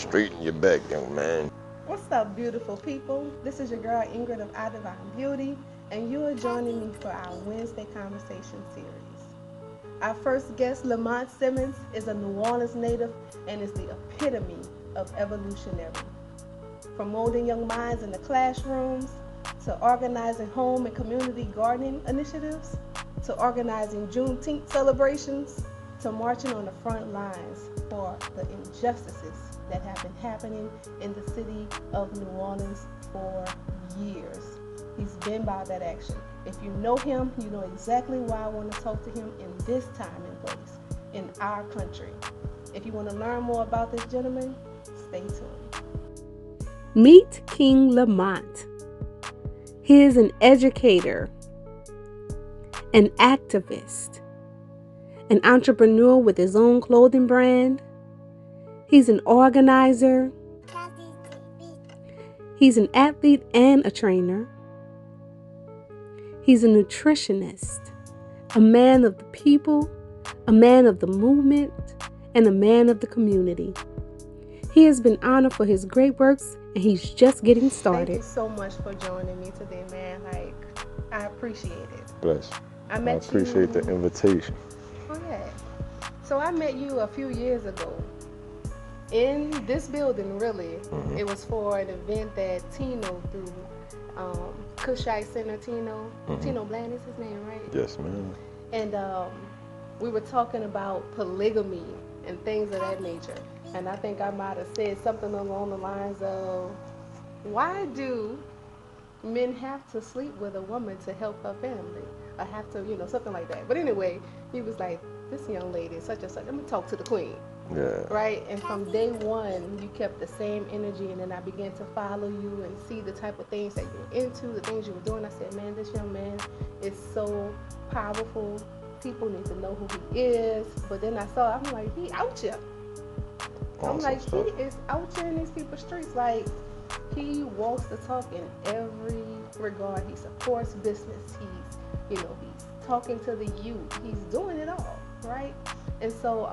Straighten your back, young man. What's up, beautiful people? This is your girl Ingrid of I Divine Beauty, and you are joining me for our Wednesday conversation series. Our first guest, Lamont Simmons, is a New Orleans native and is the epitome of evolutionary. From molding young minds in the classrooms, to organizing home and community gardening initiatives, to organizing Juneteenth celebrations, to marching on the front lines for the injustices that have been happening in the city of New Orleans for years. He's been about that action. If you know him, you know exactly why I want to talk to him in this time and place, in our country. If you want to learn more about this gentleman, stay tuned. Meet King Lamont. He is an educator, an activist, an entrepreneur with his own clothing brand. He's an organizer. He's an athlete and a trainer. He's a nutritionist, a man of the people, a man of the movement, and a man of the community. He has been honored for his great works, and he's just getting started. Thank you so much for joining me today, man. I appreciate it. Bless. I appreciate the invitation. Oh, yeah. So I met you a few years ago in this building, really. Mm-hmm. It was for an event that Tino threw. Cushite Center, Tino. Mm-hmm. Tino Bland is his name, right? Yes, ma'am. And we were talking about polygamy and things of that nature. And I think I might have said something along the lines of, why do men have to sleep with a woman to help her family? Or have to, something like that. But anyway, he was like, this young lady, such and such, let me talk to the queen. Yeah. Right? And from day one, you kept the same energy, and then I began to follow you and see the type of things that you were into, the things you were doing. I said, man, this young man is so powerful. People need to know who he is. But then I'm like, he out here. I'm like, he is out here in these people's streets. Like, he walks the talk in every regard. He supports business. He's talking to the youth. He's doing it all, right? And so,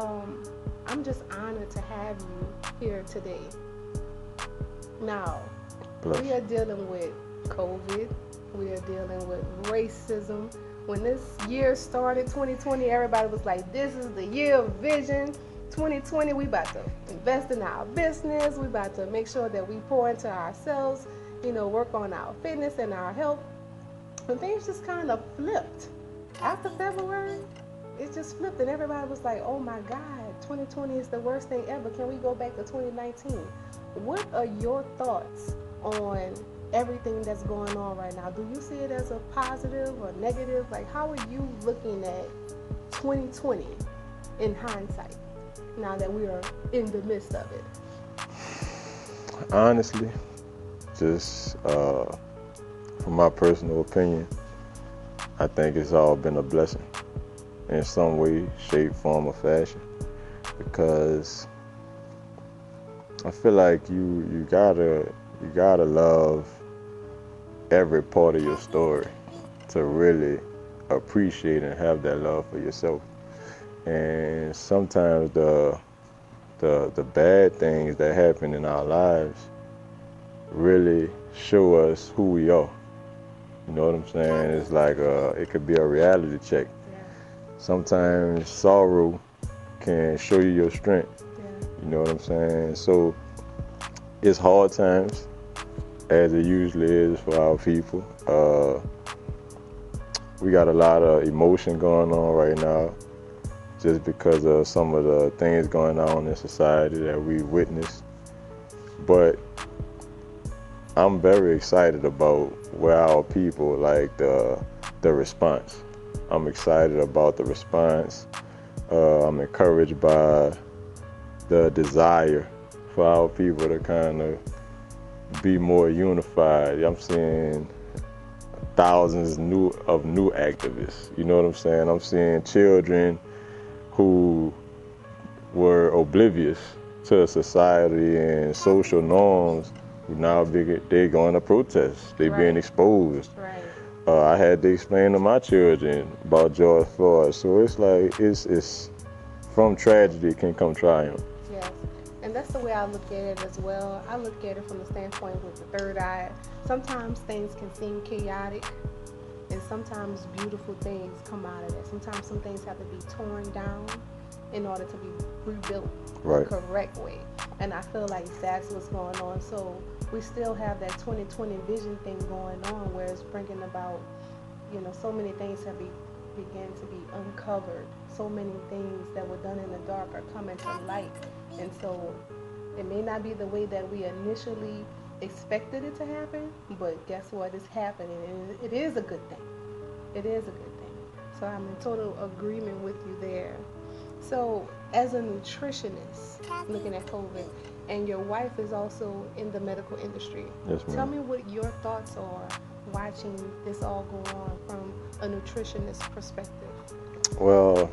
I'm just honored to have you here today. Now, we are dealing with COVID. We are dealing with racism. When this year started, 2020, everybody was like, this is the year of vision. 2020, we about to invest in our business. We about to make sure that we pour into ourselves, work on our fitness and our health. And things just kind of flipped. After February, it just flipped, and everybody was like, oh my God, 2020 is the worst thing ever. Can we go back to 2019? What are your thoughts on everything that's going on right now? Do you see it as a positive or negative? Like, how are you looking at 2020 in hindsight, now that we are in the midst of it? Honestly, just from my personal opinion, I think it's all been a blessing in some way, shape, form, or fashion, because I feel like you gotta love every part of your story to really appreciate and have that love for yourself. And sometimes the bad things that happen in our lives really show us who we are. You know what I'm saying? It's like it could be a reality check. Sometimes sorrow can show you your strength. Yeah. You know what I'm saying? So it's hard times, as it usually is for our people. We got a lot of emotion going on right now, just because of some of the things going on in society that we witnessed. But I'm very excited about where our people, like the response. I'm excited about the response. I'm encouraged by the desire for our people to kind of be more unified. I'm seeing thousands of new activists. You know what I'm saying? I'm seeing children who were oblivious to society and social norms who now they're going to protest. They're being exposed. Right. I had to explain to my children about George Floyd. So it's like, it's from tragedy can come triumph. Yes. And that's the way I look at it as well. I look at it from the standpoint with the third eye. Sometimes things can seem chaotic, and sometimes beautiful things come out of it. Sometimes some things have to be torn down in order to be rebuilt the correct way. And I feel like that's what's going on. So we still have that 2020 vision thing going on, where it's bringing about, so many things have began to be uncovered. So many things that were done in the dark are coming to light. And so it may not be the way that we initially expected it to happen, but guess what? It's happening, and it is a good thing. It is a good thing. So I'm in total agreement with you there. So as a nutritionist, looking at COVID, and your wife is also in the medical industry, yes, ma'am. Tell me what your thoughts are watching this all go on from a nutritionist perspective. Well,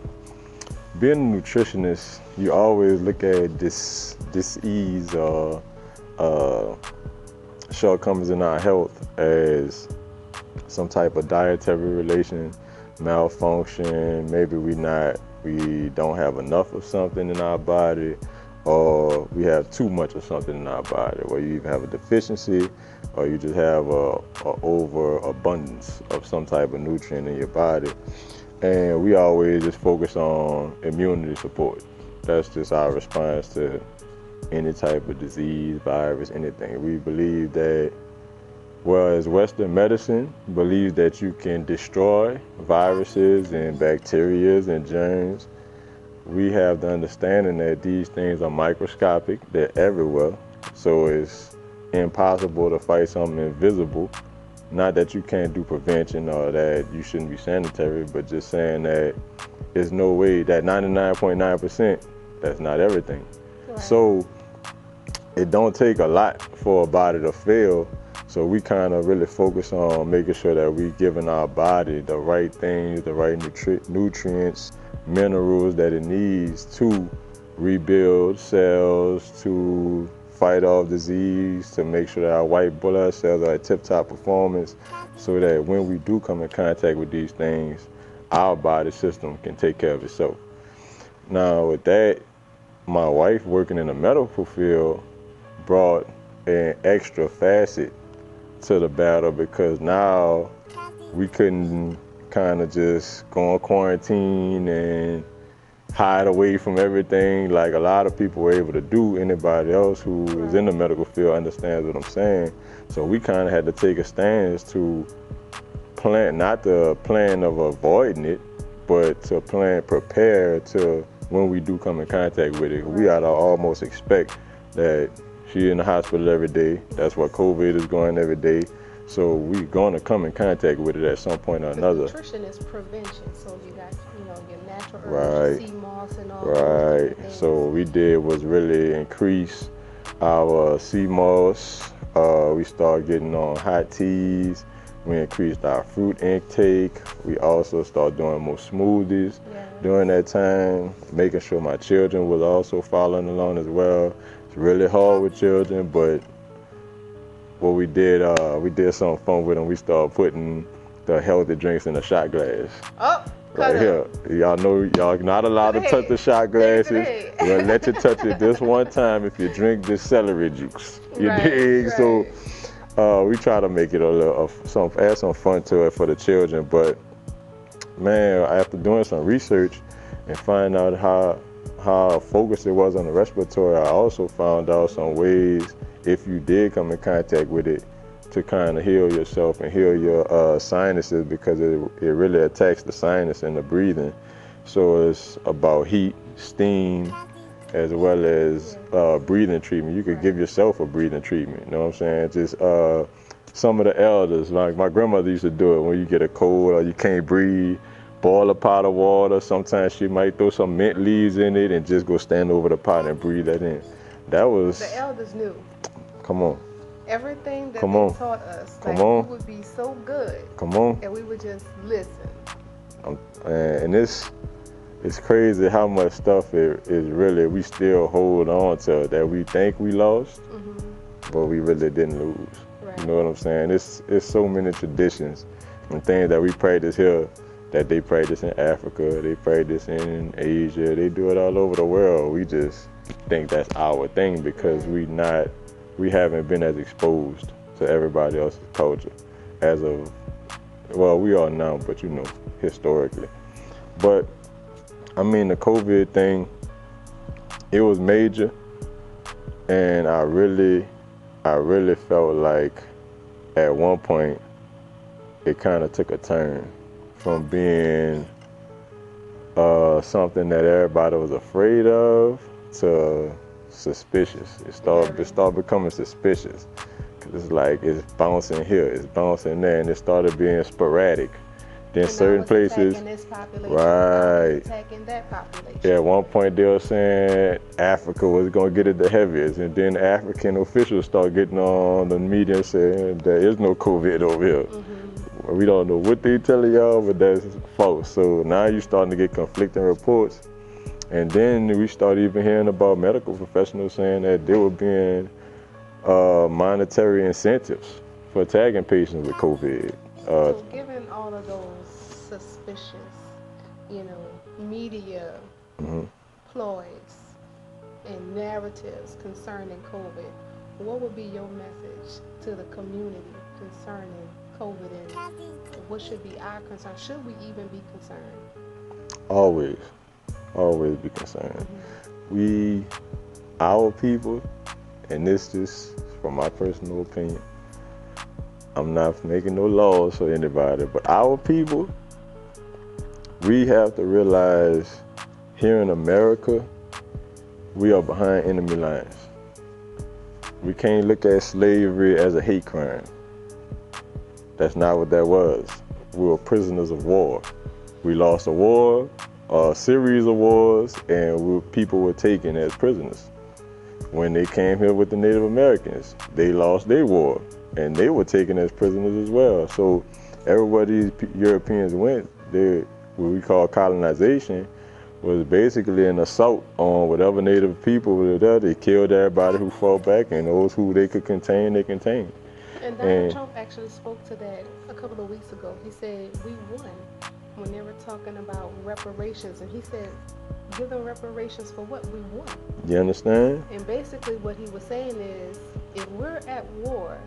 being a nutritionist, you always look at this disease or shortcomings in our health as some type of dietary relation malfunction. Maybe we don't have enough of something in our body, or we have too much of something in our body, where you either have a deficiency or you just have a overabundance of some type of nutrient in your body. And we always just focus on immunity support. That's just our response to any type of disease, virus, anything. We believe that, whereas Western medicine believes that you can destroy viruses and bacteria and germs, we have the understanding that these things are microscopic, they're everywhere, so it's impossible to fight something invisible. Not that you can't do prevention or that you shouldn't be sanitary, but just saying that there's no way, that 99.9%, that's not everything. Right. So it don't take a lot for a body to fail. So we kind of really focus on making sure that we giving our body the right things, the right nutrients, minerals that it needs to rebuild cells, to fight off disease, to make sure that our white blood cells are at tip-top performance, so that when we do come in contact with these things, our body system can take care of itself. Now with that, my wife working in the medical field brought an extra facet to the battle, because now we couldn't kind of just go on quarantine and hide away from everything like a lot of people were able to do. Anybody else who is in the medical field understands what I'm saying. So we kind of had to take a stance to plan, not the plan of avoiding it, but to prepare to when we do come in contact with it. We gotta almost expect that she's in the hospital every day. That's what COVID is going every day. So we're going to come in contact with it at some point or another. Nutrition is prevention, so you got your natural herbs, sea moss, and all. Right. So what we did was really increase our sea moss. We started getting on hot teas. We increased our fruit intake. We also started doing more smoothies during that time, making sure my children was also following along as well. It's really hard with children, but what we did something fun with them. We started putting the healthy drinks in a shot glass. Oh, right here. Y'all know y'all not allowed to touch the shot glasses. We're gonna let you touch it this one time if you drink this celery juice. You dig? Right. So we try to make it add some fun to it for the children. But man, after doing some research and finding out how focused it was on the respiratory, I also found out some ways, if you did come in contact with it, to kind of heal yourself and heal your sinuses, because it really attacks the sinus and the breathing. So it's about heat, steam, as well as breathing treatment. You could give yourself a breathing treatment, you know what I'm saying? Just some of the elders, like my grandmother used to do it when you get a cold or you can't breathe, boil a pot of water. Sometimes she might throw some mint leaves in it and just go stand over the pot and breathe that in. That was... The elders knew. Come on. Everything that they taught us, we would be so good. Come on. And we would just listen. And it's crazy how much stuff is really we still hold on to that we think we lost, but we really didn't lose. Right. You know what I'm saying? It's so many traditions and things that we practice here that they practice in Africa, they practice in Asia, they do it all over the world. We just think that's our thing because we haven't been as exposed to everybody else's culture as of, well, we are now, but you know, historically. But I mean, the COVID thing, it was major, and I really felt like at one point it kind of took a turn from being something that everybody was afraid of to suspicious. It started becoming suspicious. Cause it's like it's bouncing here, it's bouncing there, and it started being sporadic. Then and certain places, attacking this population, right? Attacking that population. Yeah, at one point they were saying Africa was gonna get it the heaviest, and then African officials start getting on the media saying there is no COVID over here. Mm-hmm. We don't know what they telling y'all, but that's false. So now you're starting to get conflicting reports, and then we start even hearing about medical professionals saying that they were being monetary incentives for tagging patients with COVID. So given all of those suspicious, media ploys and narratives concerning COVID, what would be your message to the community concerning COVID, and what should be our concern? Should we even be concerned? Always be concerned. Our people, and this is from my personal opinion, I'm not making no laws for anybody, but our people, we have to realize here in America, we are behind enemy lines. We can't look at slavery as a hate crime. That's not what that was. We were prisoners of war. We lost a war, a series of wars, and people were taken as prisoners. When they came here with the Native Americans, they lost their war, and they were taken as prisoners as well. So everywhere these Europeans went, what we call colonization was basically an assault on whatever native people were there. They killed everybody who fought back, and those who they could contain, they contained. And Donald Trump actually spoke to that a couple of weeks ago. He said, we won, when they were talking about reparations. And he said, give them reparations for what we won. You understand? And basically what he was saying is, if we're at war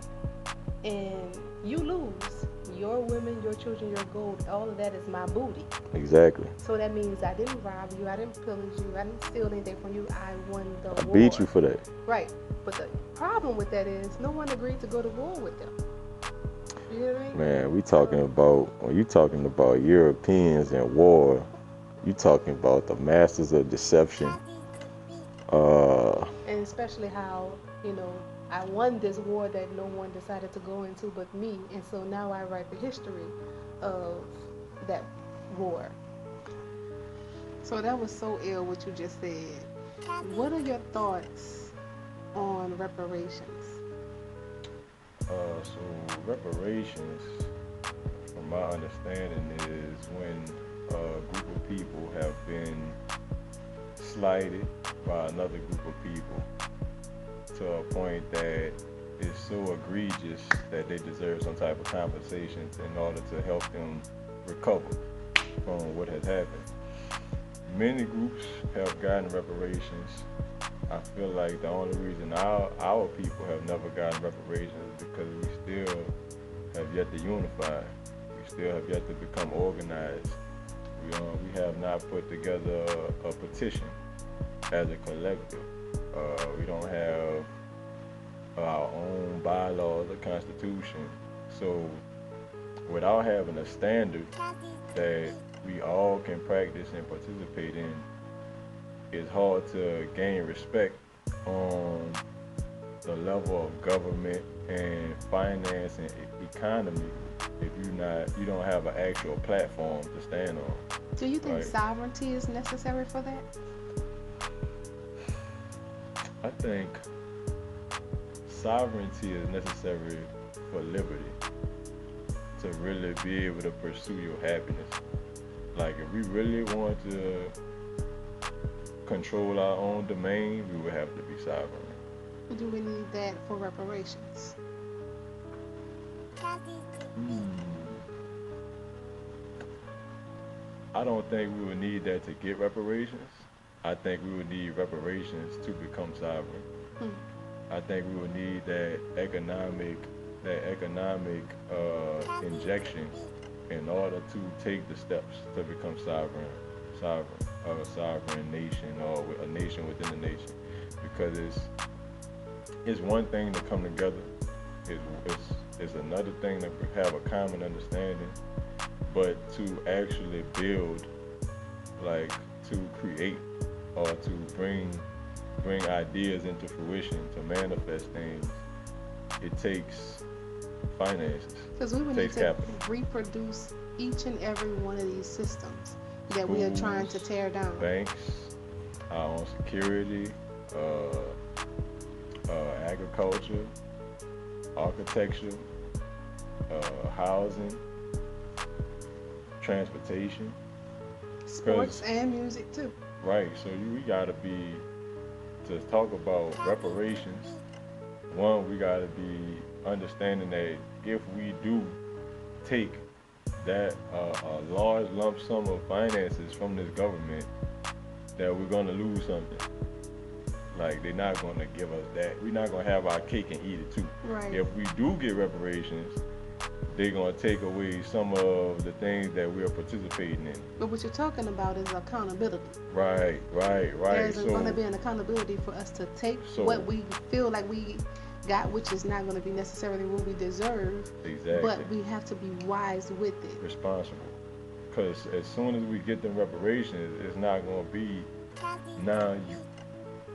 and you lose, your women, your children, your gold, all of that is my booty. Exactly. So that means I didn't rob you, I didn't pillage you, I didn't steal anything from you, I won the war. I beat you for that. Right. But the problem with that is no one agreed to go to war with them. You know what I mean? Man, when you talking about Europeans and war, you talking about the masters of deception. And especially how, I won this war that no one decided to go into but me, and so now I write the history of that war. So that was so ill what you just said. What are your thoughts on reparations? So reparations, from my understanding, is when a group of people have been slighted by another group of people to a point that is so egregious that they deserve some type of compensation in order to help them recover from what has happened. Many groups have gotten reparations. I feel like the only reason our people have never gotten reparations is because we still have yet to unify. We still have yet to become organized. We have not put together a petition as a collective. We don't have our own bylaws or constitution. So without having a standard that we all can practice and participate in, it's hard to gain respect on the level of government and finance and economy if you don't have an actual platform to stand on. Do you think sovereignty is necessary for that? I think sovereignty is necessary for liberty, to really be able to pursue your happiness. Like if we really want to control our own domain, we would have to be sovereign. Do we need that for reparations? I don't think we would need that to get reparations, I think we would need reparations to become sovereign. Hmm. I think we would need that economic injection in order to take the steps to become a sovereign nation, or a nation within a nation. Because it's one thing to come together. It's another thing to have a common understanding, but to actually build, like to create, or to bring ideas into fruition, to manifest things, it takes finances. Because we would need Takes to capital. reproduce each and every one of these systems that we are trying to tear down. Banks, our own security, agriculture, architecture, housing, transportation, Sports and music too. right? So we gotta be, to talk about reparations. One, we gotta be understanding that if we do take that a large lump sum of finances from this government, that we're gonna lose something. Like, they're not gonna give us that. We're not gonna have our cake and eat it too. Right. If we do get reparations, they're gonna take away some of the things that we're participating in. But what you're talking about is accountability. Right. There's So, going to be an accountability for us to take what we feel like we got, which is not going to be necessarily what we deserve. exactly. But we have to be wise with it. Responsible. Because as soon as we get them reparations, it's not gonna be, now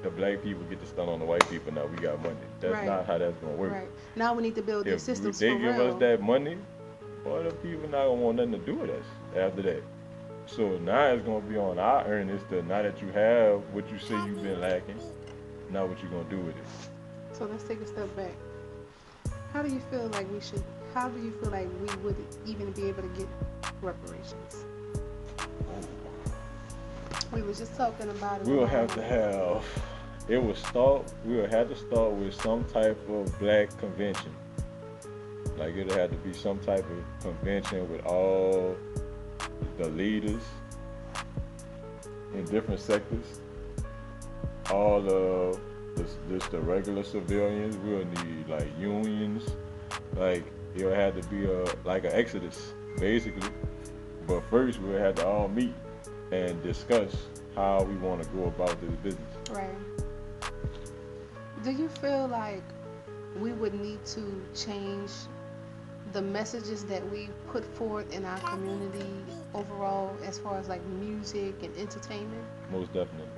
the black people get to stun on the white people, now we got money. That's Right. not how that's gonna work. Right. Now we need to build these If systems they for give real. us that money, boy, the people not gonna want nothing to do with us after that. So now it's gonna be on our earnings to, now that you have what you say you've been lacking, now what you gonna do with it. So let's take a step back. How do you feel like we would even be able to get reparations? We were just talking about it. We will have to have, we will have to start with some type of black convention. Like, it'll have to be some type of convention with all the leaders in different sectors, all of just the regular civilians. We'll need like unions. Like, it'll have to be like an exodus, basically. But first, we'll have to all meet and discuss how we want to go about this business. Right. Do you feel like we would need to change the messages that we put forth in our community overall, as far as like music and entertainment? Most definitely.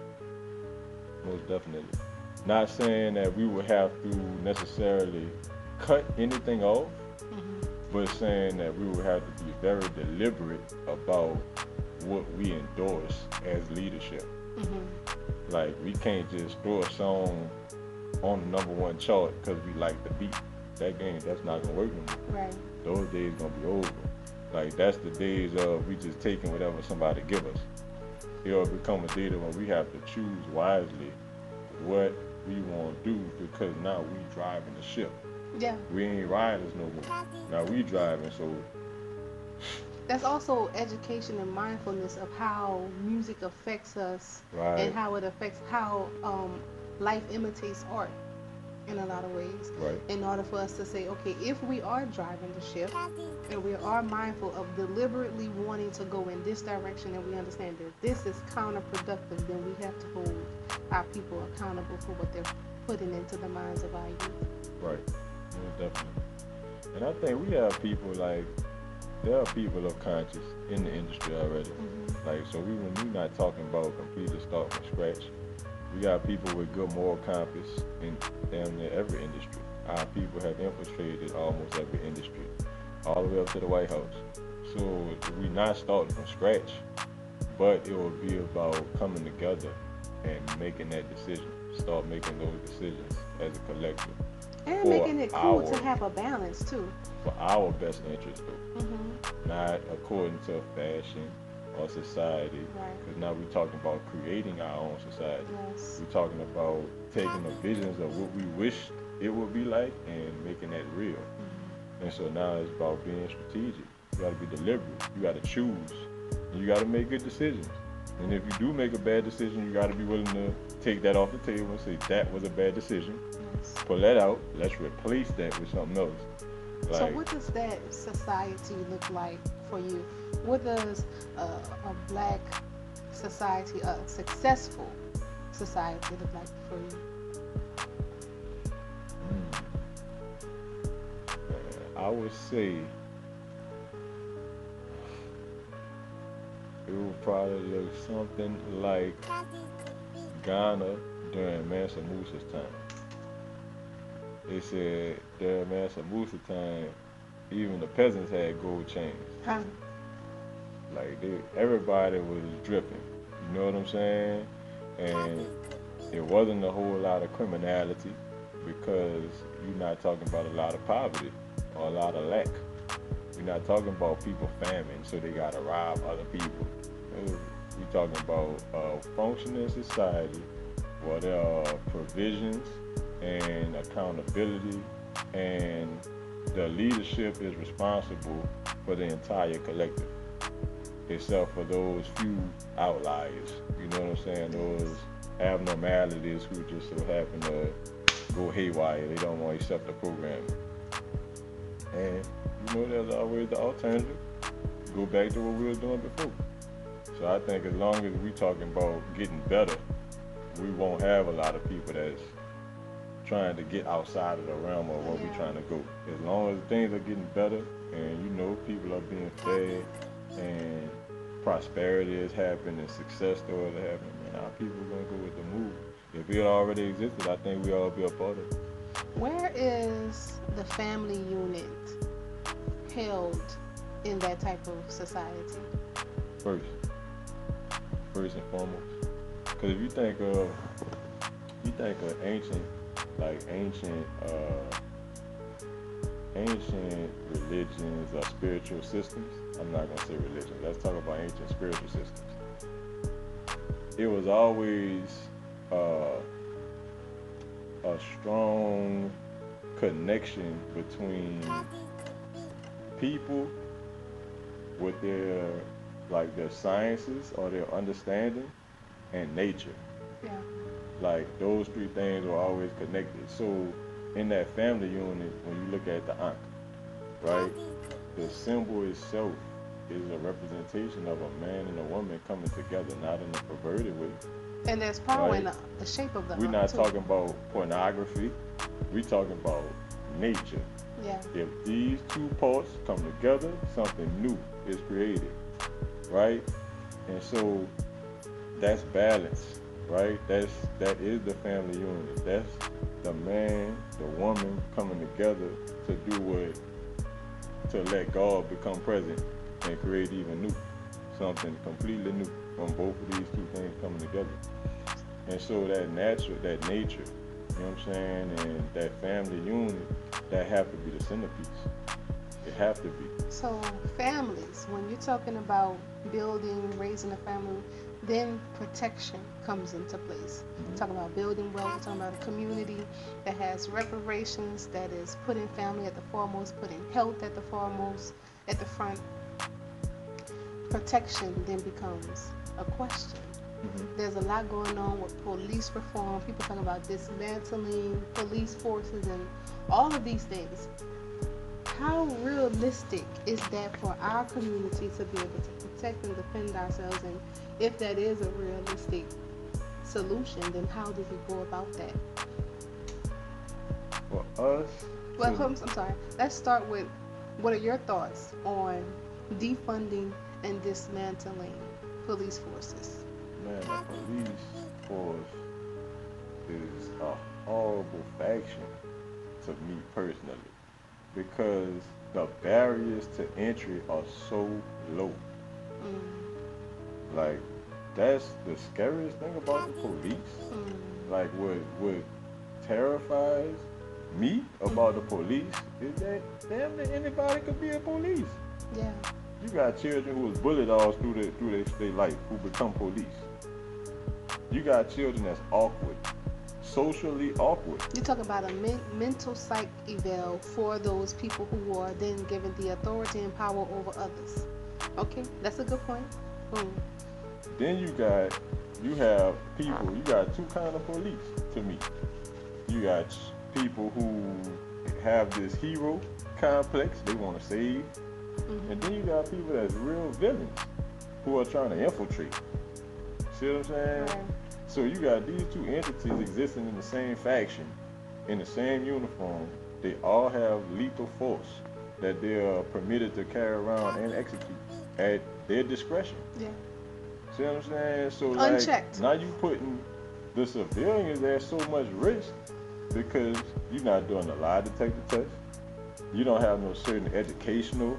Not saying that we would have to necessarily cut anything off, but saying that we would have to be very deliberate about what we endorse as leadership. Like, we can't just throw a song on the #1 chart because we like the beat. That's not gonna work no more. Right. Those days gonna be over. Like, that's the days of we just taking whatever somebody give us. It'll become a day when we have to choose wisely what we want to do, because now we driving the ship. Yeah. We ain't riders no more. Now we driving, so That's also education and mindfulness of how music affects us, right. and how it affects how life imitates art in a lot of ways. Right. In order for us to say, okay, if we are driving the ship and we are mindful of deliberately wanting to go in this direction, and we understand that this is counterproductive, then we have to hold our people accountable for what they're putting into the minds of our youth. Right. Yeah, definitely. And I think we have people, like, there are people of conscience in the industry already. Like, so we're not talking about completely start from scratch. We got people with good moral compass in damn near every industry. Our people have infiltrated almost every industry, all the way up to the White House. So we're not starting from scratch, but it will be about coming together and making that decision. Start making those decisions as a collective. And making it cool to have a balance too. For our best interest, though. Not according to fashion or society. Right. Because now we're talking about creating our own society. Yes. We're talking about taking the visions of what we wish it would be like and making that real. And so now it's about being strategic. You got to be deliberate. You got to choose. And you got to make good decisions. And if you do make a bad decision, you got to be willing to take that off the table and say that was a bad decision. Yes. Pull that out. Let's replace that with something else. So what does that society look like for you? What does a black society, a successful society, look like for you? I would say it would probably look something like Ghana during Mansa Musa's time. They said during Mansa Musa's time, even the peasants had gold chains. Huh? Like everybody was dripping. You know what I'm saying? And it wasn't a whole lot of criminality because you're not talking about a lot of poverty or a lot of lack. You're not talking about people famine, so they gotta rob other people. We're talking about a functioning society where there are provisions and accountability, and the leadership is responsible for the entire collective, except for those few outliers. You know what I'm saying? Those abnormalities who just so happen to go haywire. They don't want to accept the program. And you know, there's always the alternative. Go back to what we were doing before. So I think as long as we talking about getting better, we won't have a lot of people that's trying to get outside of the realm of what we're trying to go. As long as things are getting better and you know people are being fed and prosperity is happening and success stories are happening, man, our people are gonna go with the move. If it already existed, I think we all be a part of it. Where is the family unit held in that type of society? First and foremost, because if you think of ancient religions or spiritual systems. I'm not gonna say religion. Let's talk about ancient spiritual systems. It was always a strong connection between people with their sciences or their understanding and nature. Yeah. Like those three things were always connected. So in that family unit, when you look at the Ankh, right, the symbol itself is a representation of a man and a woman coming together, not in a perverted way. And there's power in the shape of the We're not talking about pornography. We're talking about nature. Yeah. If these two parts come together, something new is created, right? And so that's balance, right? That is the family unit. That's the man, the woman coming together to do what, to let God become present and create even new, something completely new from both of these two things coming together. And so that nature, you know what I'm saying, and that family unit, that have to be the centerpiece. It have to be. So families, when you're talking about building, raising a family, then protection comes into place. Mm-hmm. We're talking about building wealth, we're talking about a community that has reparations, that is putting family at the foremost, putting health at the foremost, at the front. Protection then becomes a question. Mm-hmm. There's a lot going on with police reform. People talking about dismantling police forces and all of these things. How realistic is that for our community to be able to protect and defend ourselves? And if that is a realistic solution, then how do we go about that? For us? Well, I'm sorry. Let's start with, what are your thoughts on defunding and dismantling police forces? Man, the police force is a horrible faction to me personally, because the barriers to entry are so low. Like, that's the scariest thing about the police. Like, what terrifies me about the police is that damn near anybody could be a police. Yeah. You got children who was bullied all through their life who become police. You got children that's awkward, socially awkward. You talk about a mental psych eval for those people who are then given the authority and power over others. Okay, that's a good point. Boom. Then you have people. You got two kind of police to me. You got people who have this hero complex. They want to save. And then you got people that's real villains who are trying to infiltrate. See what I'm saying? Right. So you got these two entities existing in the same faction, in the same uniform. They all have lethal force that they are permitted to carry around and execute at their discretion. Yeah. See what I'm saying? So Unchecked. now you putting the civilians at so much risk because you're not doing a lie detector test. You don't have no certain educational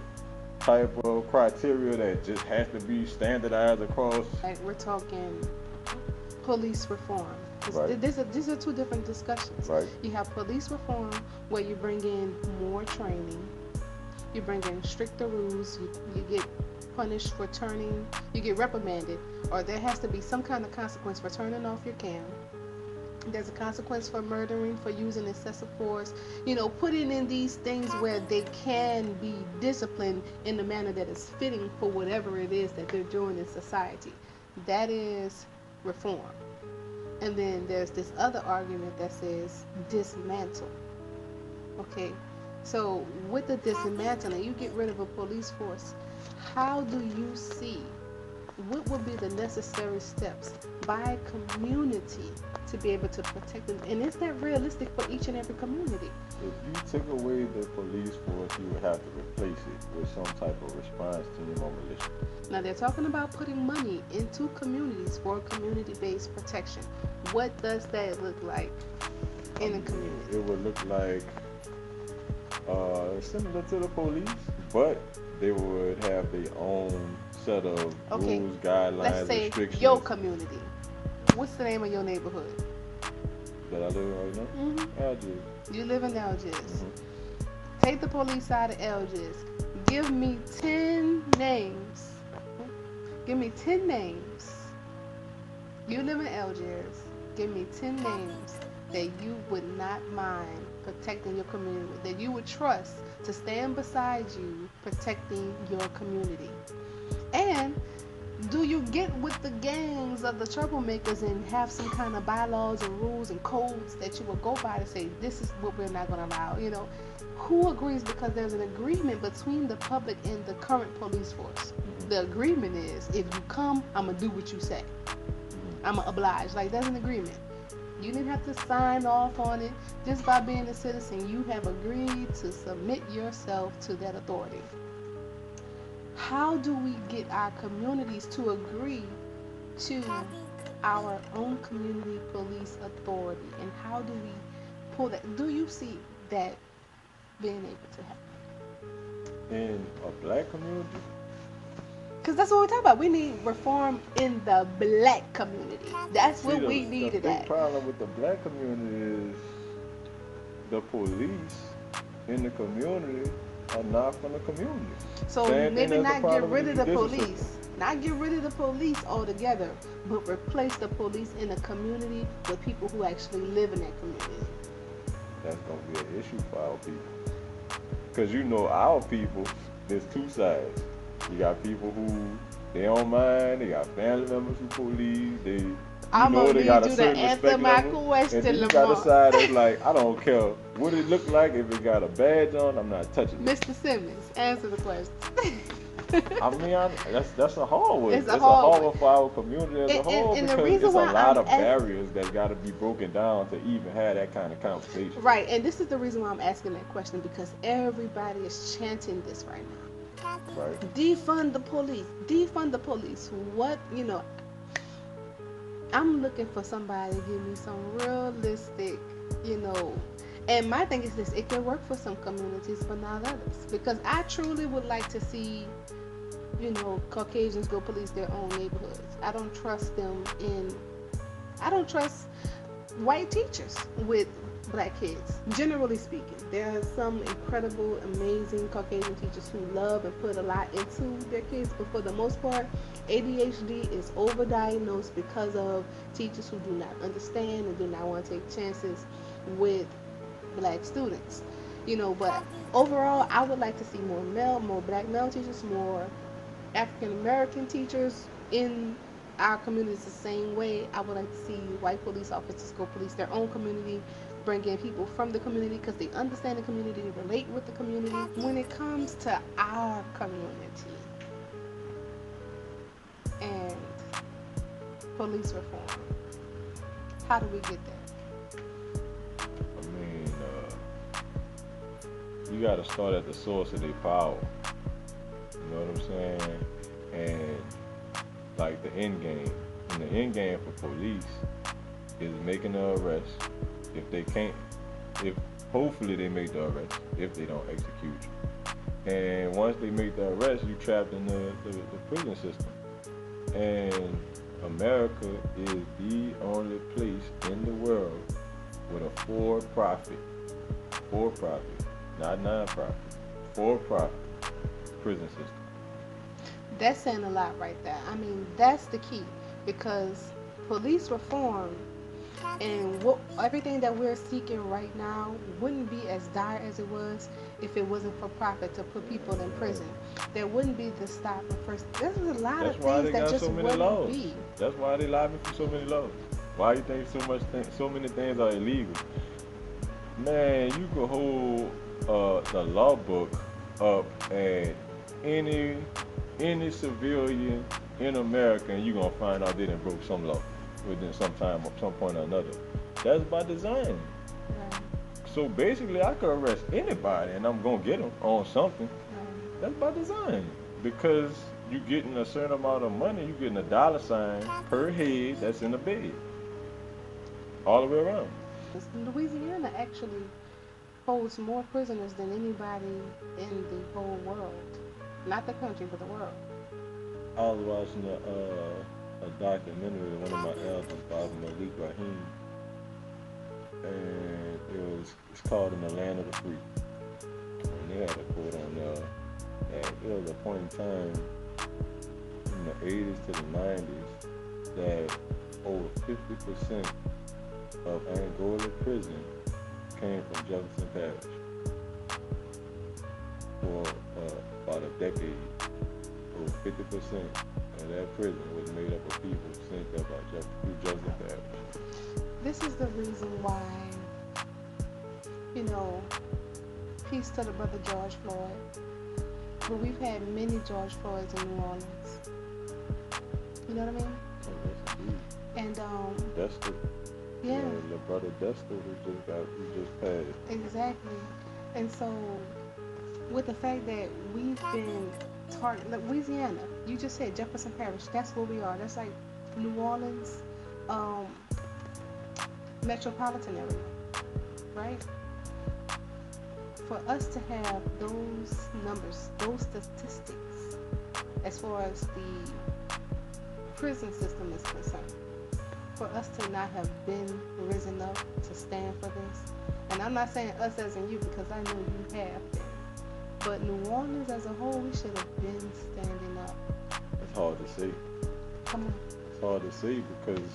type of criteria that just has to be standardized across. Like we're talking police reform. Right. These are two different discussions. Right. You have police reform where you bring in more training, you bring in stricter rules, you get punished for turning, you get reprimanded, or there has to be some kind of consequence for turning off your cam. There's a consequence for murdering, for using excessive force, putting in these things where they can be disciplined in the manner that is fitting for whatever it is that they're doing in society. That is reform. And then there's this other argument that says dismantle. Okay, so with the dismantling, you get rid of a police force. How do you see what would be the necessary steps by community to be able to protect them? And is that realistic for each and every community? If you took away the police force, you would have to replace it with some type of response team or militia. Now they're talking about putting money into communities for community-based protection. What does that look like in a community? It would look like similar to the police, but they would have their own set of rules, guidelines, let's say restrictions. Your community. What's the name of your neighborhood? That I live in right now? Algiers. You live in Algiers. Take the police out of Algiers. Give me 10 names. Give me 10 names. You live in Algiers. Give me 10 names that you would not mind protecting your community, that you would trust to stand beside you protecting your community. And do you get with the gangs of the troublemakers and have some kind of bylaws and rules and codes that you will go by to say this is what we're not going to allow? Who agrees? Because there's an agreement between the public and the current police force. The agreement is, if you come, I'm going to do what you say. I'm going to oblige. Like, there's an agreement. You didn't have to sign off on it. Just by being a citizen, you have agreed to submit yourself to that authority. How do we get our communities to agree to our own community police authority? And how do we pull that? Do you see that being able to happen? In a black community? Because that's what we're talking about. We need reform in the black community. That's what we needed. The big problem with the black community is the police in the community are not from the community. So maybe not get rid of the police. Not get rid of the police altogether, but replace the police in a community with people who actually live in that community. That's going to be an issue for our people. Because our people, there's two sides. You got people who they don't mind. They got family members who police. They got a certain respect level. And then you got a side that's like, I don't care what it look like. If it got a badge on, I'm not touching it. Mr. Simmons, answer the question. I mean, that's a hard one. It's a hard one one for our community as a whole, and because it's a lot of barriers that got to be broken down to even have that kind of conversation. Right, and this is the reason why I'm asking that question, because everybody is chanting this right now. Right. Defund the police. Defund the police. What, I'm looking for somebody to give me some realistic, and my thing is this: it can work for some communities, but not others. Because I truly would like to see, Caucasians go police their own neighborhoods. I don't trust white teachers with black kids. Generally speaking, there are some incredible, amazing Caucasian teachers who love and put a lot into their kids, but for the most part, ADHD is overdiagnosed because of teachers who do not understand and do not want to take chances with black students. But overall, I would like to see more black male teachers, more African American teachers in our community is the same way. I would like to see white police officers go police their own community, bring in people from the community because they understand the community, relate with the community. When it comes to our community and police reform, how do we get there? I mean, you got to start at the source of their power. You know what I'm saying? And like the end game. And the end game for police is making the arrest. If they can't, hopefully they make the arrest if they don't execute you. And once they make the arrest, you trapped in the prison system. And America is the only place in the world with a for-profit, not non-profit, for-profit prison system. That's saying a lot right there. I mean, that's the key, because police reform and everything that we're seeking right now wouldn't be as dire as it was if it wasn't for profit to put people in prison. There wouldn't be the stop and first. There's a lot of things that just wouldn't be. That's why they lobby for so many laws. Why you think so many things are illegal? Man, you could hold the law book up at any civilian in America, and you're gonna find out they done broke some law within some time or some point or another. That's by design. Right. So basically, I could arrest anybody, and I'm gonna get them on something. Right. That's by design, because you're getting a certain amount of money. You're getting $1 per head that's in the bed, all the way around. Louisiana actually holds more prisoners than anybody in the whole world. Not the country, but the world. I was watching a documentary of one of my elders, Father Malik Rahim, and it's called In the Land of the Free. And they had a quote on there that it was a point in time in the 80s to the 90s that over 50% of Angola prison came from Jefferson Parish for about a decade. Over 50% of that prison was made up of people sent there by Jefferson Parish. This is the reason why, peace to the brother George Floyd. But we've had many George Floyds in New Orleans. You know what I mean? Oh, yes, indeed. And Dexter. yeah, the brother Dexter who just passed. Exactly. And so, with the fact that we've been targeted, Louisiana, you just said Jefferson Parish, that's where we are. That's like New Orleans, metropolitan area, right? For us to have those numbers, those statistics, as far as the prison system is concerned, for us to not have been risen up to stand for this, and I'm not saying us as in you, because I know you have been, but New Orleans as a whole, we should have been standing up. It's hard to say. Come on. It's hard to say because,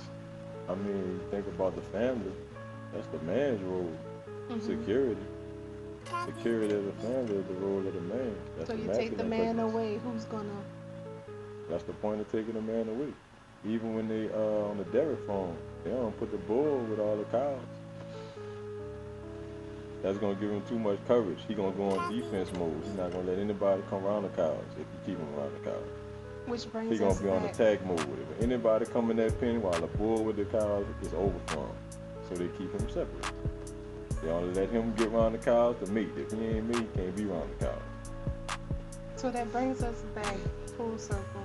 I mean, you think about the family, that's the man's role. Mm-hmm. Security of the family is the role of the man. That's so you take the man away, who's gonna? That's the point of taking the man away. Even when they on the dairy farm, they don't put the bull with all the cows. That's gonna give him too much coverage. He's gonna go on defense mode. He's not gonna let anybody come around the cows if you keep him around the cows. Which brings He's gonna be on attack mode. If anybody come in that pen while the bull with the cows, it's over for him. So they keep him separate. They only let him get around the cows to mate. If he ain't mate, he can't be around the cows. So that brings us back full circle.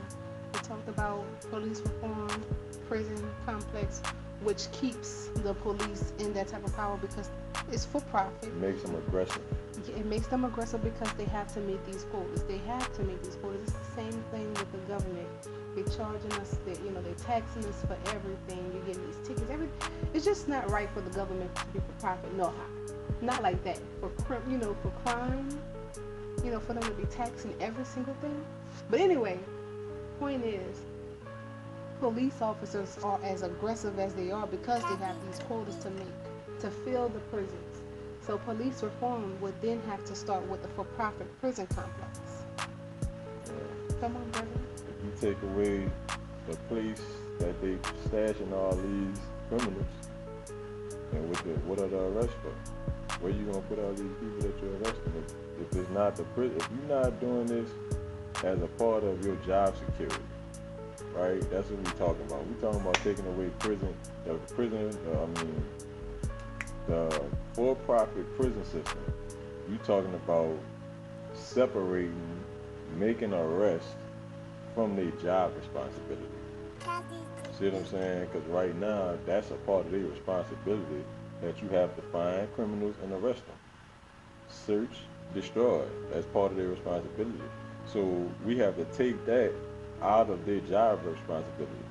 We talked about police reform, prison complex, which keeps the police in that type of power because it's for profit. It makes them aggressive. It makes them aggressive because they have to meet these quotas. They have to meet these quotas. It's the same thing with the government. They're charging us, they're taxing us for everything. You're getting these tickets. It's just not right for the government to be for profit. No, not like that. For crime, for them to be taxing every single thing. But anyway, point is, police officers are as aggressive as they are because they have these quotas to meet, to fill the prisons. So police reform would then have to start with the for-profit prison complex. Come on, brother. If you take away the place that they stashing all these criminals. And what are the arrests for? Where you gonna put all these people that you're arresting? If it's not the prison, if you're not doing this as a part of your job security, right? That's what we're talking about. We're talking about taking away the for-profit prison system. You're talking about separating, making arrests from their job responsibility. See what I'm saying? Because right now, that's a part of their responsibility, that you have to find criminals and arrest them. Search, destroy. That's part of their responsibility. So we have to take that out of their job responsibility.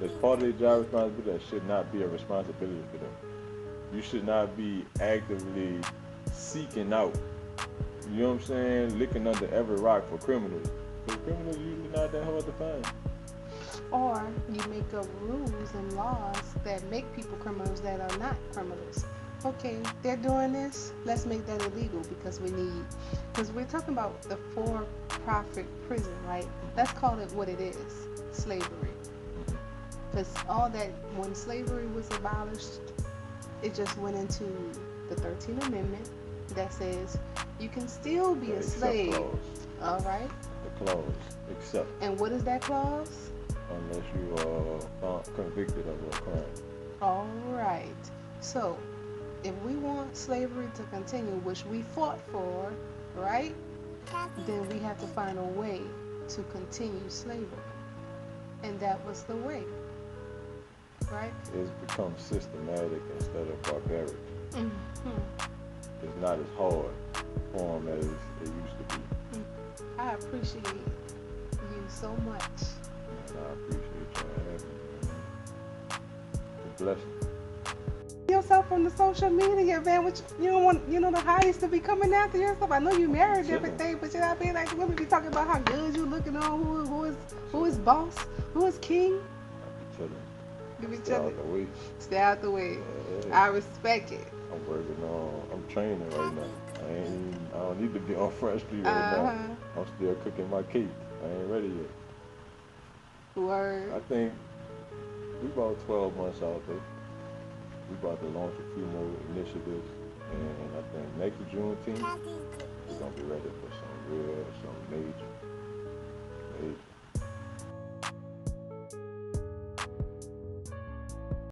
As part of their job responsibility, that should not be a responsibility for them. You should not be actively seeking out, you know what I'm saying, looking under every rock for criminals. Because criminals are usually not that hard to find. Or you make up rules and laws that make people criminals that are not criminals. Okay, they're doing this, let's make that illegal because we're talking about the for-profit prison, right? Let's call it what it is, slavery. Because all that, when slavery was abolished, it just went into the 13th Amendment that says you can still be a slave. Clause. All right? The clause, except. And what is that clause? Unless you are convicted of a crime. All right. So, if we want slavery to continue, which we fought for, right? Then we have to find a way to continue slavery. And that was the way. Right? It's become systematic instead of barbaric. Mm-hmm. It's not as hard for them as it used to be. I appreciate you so much. And I appreciate y'all having me, man. It's a blessing. Yourself from the social media, man. Which you don't want, the hotties to be coming after yourself. I know you married and everything, but you know what I mean? Like, women be talking about how good you looking on, who is boss, who is king. I be chilling. Stay out the way. Stay out the way. I respect it. I'm training right now. I don't need to be on Front Street right now. I'm still cooking my cake. I ain't ready yet. Word. I think we about 12 months out there. We about to launch a few more initiatives, and I think next Juneteenth we're gonna be ready for some major.